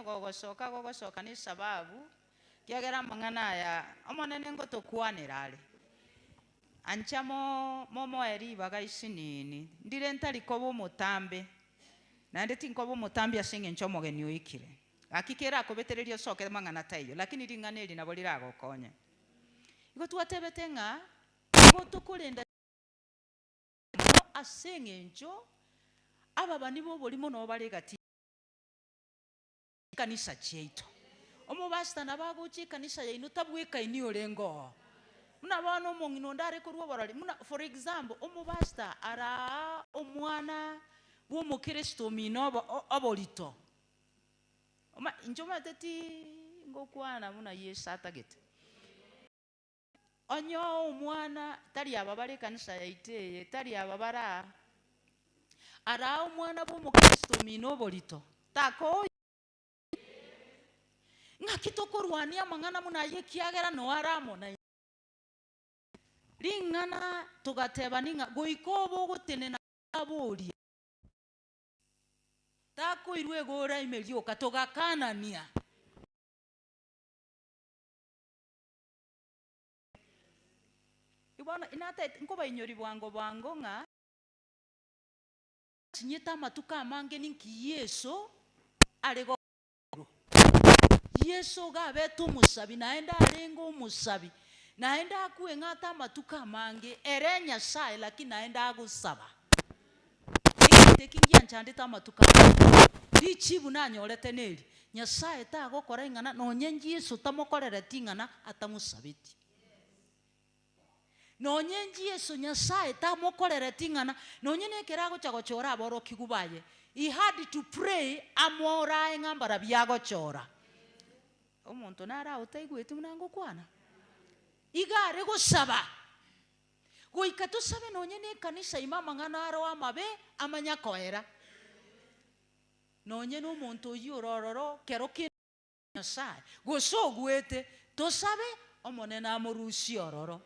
gogosoka ni sababu kiagera mang'ana ya omonene ngo tokwanirare anchamo momo eri baga isinini ndire ntari kobo mutambe na ndeti nkobo mutambe asinge nchomo geni oikire akikera akobetererio soke mang'ana tayo lakini ring'aneri nabo riragokonya igo twatebetenga igo tukurenda asenge ncho aba bani bo bolimo no bari gati kanisa cheito omubasta nabaguchi kanisa yaino tabweka ini orengo muna bana omongino ndare kurwa barari muna for example omubasta ara omwana bo mukristo minobo abolito oma njoma teti ngokwana muna Yesu atagete onyo omwana tari ababare kanisa yaiteye tari ababara ara omwana bo mukristo minobo lito tako ngakitokorwania mang'ana muna yekiagera no aramo na ring'ana tugateba ninga goikobo gotenena abori tako irwe gora imelio katogakanania ibona inata nkoba inyori bwango nga chinyeta matuka mange ninki Yesu arego Yesu gabe tumusabi naenda arengo umusabi naenda akuwe ngata matuka mange erenya sai lakini naenda agusaba tekingia nchandita matuka richibu nanyorete neri nyasaye tagokora ing'ana nonyenji Yesu tamokorere ting'ana atamusabiti nonyenji Yesu nyasaye tamokorere ting'ana nonyene kerago chagochora aboro kigubaye he had to pray amora ngambara byagochora omuntu nara utaigwete munango kwana igare gusaba goika tusabe nonyene kanisa imama ngana aro amabe amanya koera nonyene omuntu yorororo kero kinyasaye gosogwete tusabe omonene amorusi ororo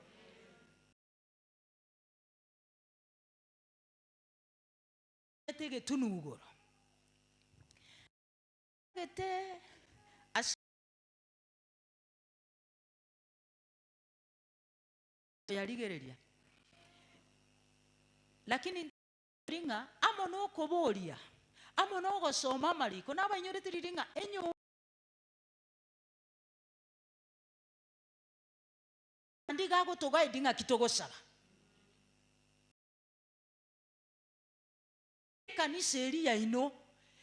tege tunugoro gete yaligereria lakini ringa amono koboria amono gosoma maliko nabanyorete ringa enyo ndiga gotoga idinga kitogosaba kanisa eria ino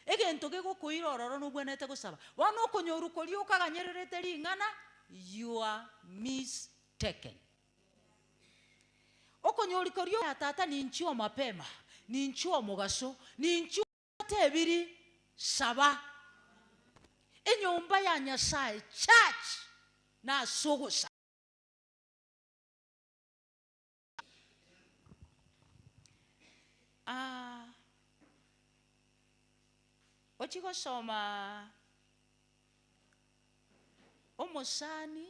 egento gegokuira ororo nobwenete gosaba wana okonyoru kori okaganyererete ring'ana you are mistaken okonyori korio tata ninchio mapema ninchio mugaso ninchio tebiri saba enyomba ya Nyasaye church na sogosa ochigo soma omosani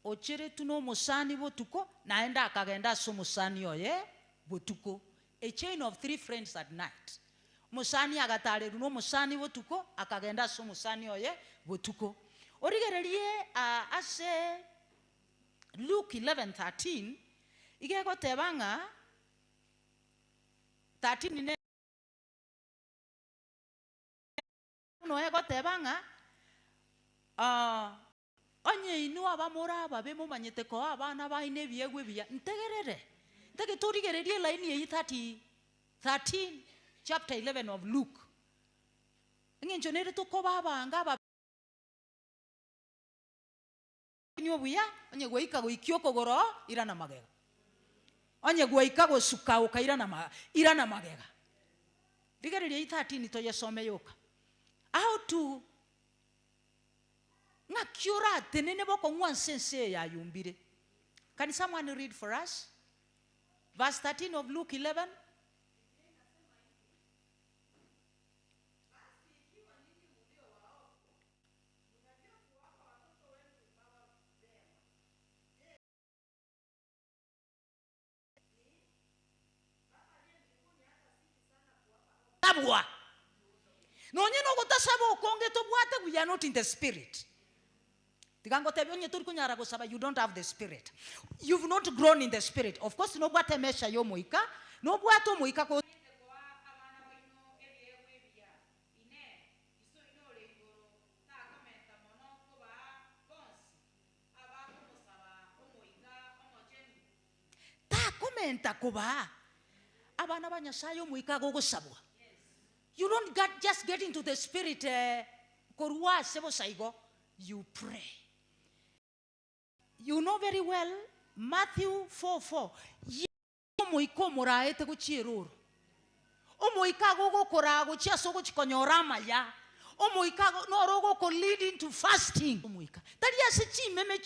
ochere tuno musani botuko naenda akagenda so musani oye botuko a chain of 3 friends at night musani agatare runo musani botuko akagenda so musani oye botuko origererie ase Luke 11:13 igego tebanga 13 ne no ego tebanga onye inu abamora ababe mumanyete ko abana baine biegwe bia ntegerere ndege turigererie line ye 13 chapter 11 of Luke ngenjo nere to ko babanga aba nyobuya onye goika goikio kogoro irana magega onye goika gosuka ukairana magega digererie 13 to yesome yoka how to na kiora tenene boko nwansense ya yumbire. Can someone read for us verse 13 of Luke 11? nonye no gotasaba okonge tobwate we are not in the spirit. Tigango tebonye turi kunyara gosaba, you don't have the spirit. You've not grown in the spirit. Of course no bwate mesha yo moika, no bwate moika ko komenta kuba abana banyasayo moika go gosabwa. You don't just get into the spirit korwa sebo saigo. You pray. You know very well Matthew 4:4. Moiko moraete go chiruru. O moika go go korago chia sogo chikonyorama ya. O moika no rogo ko leading to fasting. O moika. Tadi ase chi meme